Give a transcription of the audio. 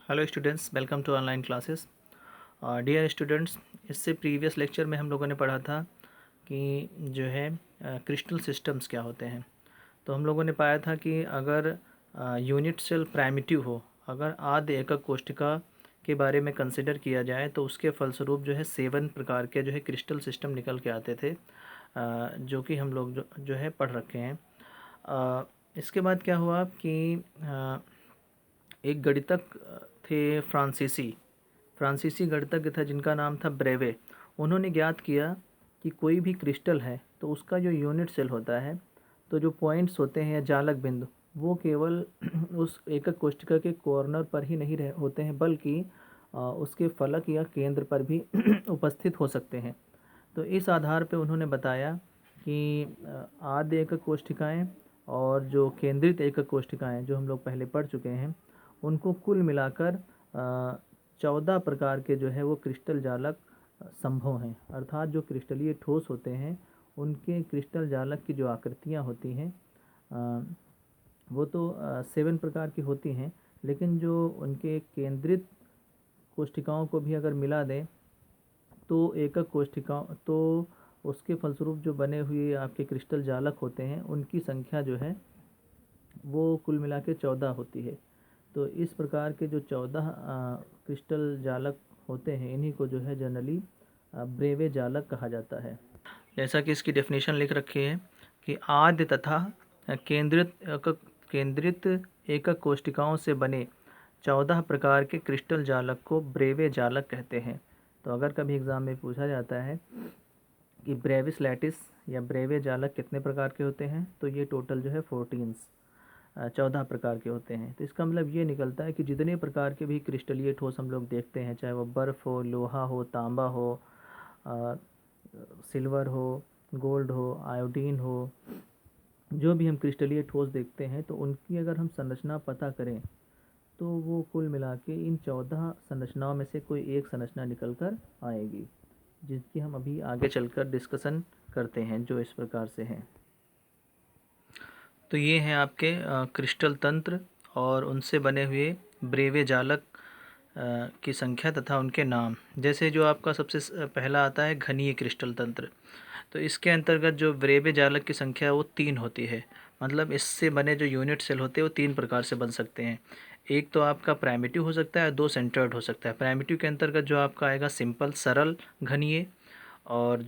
Hello students, welcome to online classes. Dear students, इससे previous lecture में हम लोगों ने पढ़ा था कि जो है क्रिस्टल सिस्टम्स क्या होते हैं। तो हम लोगों ने पाया था कि अगर यूनिट सेल प्राइमिटिव हो, अगर आद्य एकक कोशिका के बारे में कंसिडर किया जाए तो उसके फलस्वरूप जो है 7 प्रकार के जो है क्रिस्टल सिस्टम निकल के आते थे, जो कि हम लोग जो है पढ़ रखे हैं। इसके बाद क्या हुआ कि एक गणितज्ञ थे फ्रांसीसी गणितज्ञ था जिनका नाम था ब्रेवे। उन्होंने ज्ञात किया कि कोई भी क्रिस्टल है तो उसका जो यूनिट सेल होता है, तो जो पॉइंट्स होते हैं या जालक बिंदु, वो केवल उस एकक कोशिका के कॉर्नर पर ही नहीं होते हैं, बल्कि उसके फलक या केंद्र पर भी उपस्थित हो सकते हैं। तो इस आधार पे उन्होंने बताया कि आद्य एकक कोशिकाएं और जो केंद्रित एकक कोशिकाएं जो हम लोग पहले पढ़ चुके हैं, उनको कुल मिलाकर 14 प्रकार के जो है वो क्रिस्टल जालक संभव हैं। अर्थात जो क्रिस्टलीय ठोस होते हैं उनके क्रिस्टल जालक की जो आकृतियाँ होती हैं वो तो 7 प्रकार की होती हैं, लेकिन जो उनके केंद्रित कोशिकाओं को भी अगर मिला दें तो एकक कोशिका तो उसके फलस्वरूप जो बने हुए आपके क्रिस्टल जालक होते हैं उनकी संख्या जो है वो कुल मिला के 14 होती है। तो इस प्रकार के जो 14 क्रिस्टल जालक होते हैं, इन्हीं को जो है जनरली ब्रेवे जालक कहा जाता है। जैसा कि इसकी डेफिनेशन लिख रखी है कि आद्य तथा केंद्रित एकक कोशिकाओं से बने 14 प्रकार के क्रिस्टल जालक को ब्रेवे जालक कहते हैं। तो अगर कभी एग्ज़ाम में पूछा जाता है कि ब्रेविस लैटिस या ब्रेवे जालक कितने प्रकार के होते हैं, तो ये टोटल जो है 14 प्रकार के होते हैं। तो इसका मतलब ये निकलता है कि जितने प्रकार के भी क्रिस्टलीय ठोस हम लोग देखते हैं, चाहे वो बर्फ़ हो, लोहा हो, तांबा हो, सिल्वर हो, गोल्ड हो, आयोडीन हो, जो भी हम क्रिस्टलीय ठोस देखते हैं, तो उनकी अगर हम संरचना पता करें तो वो कुल मिला के इन 14 संरचनाओं में से कोई एक संरचना निकल कर आएगी, जिसकी हम अभी आगे चलकर डिस्कशन करते हैं, जो इस प्रकार से हैं। तो ये हैं आपके क्रिस्टल तंत्र और उनसे बने हुए ब्रेवे जालक की संख्या तथा उनके नाम। जैसे जो आपका सबसे पहला आता है घनीय क्रिस्टल तंत्र, तो इसके अंतर्गत जो ब्रेवे जालक की संख्या वो 3 होती है। मतलब इससे बने जो यूनिट सेल होते हैं वो 3 प्रकार से बन सकते हैं। एक तो आपका प्राइमिटिव हो सकता है, 2 सेंटर्ड हो सकता है। प्राइमिटिव के अंतर्गत जो आपका आएगा सिंपल सरल घनीय, और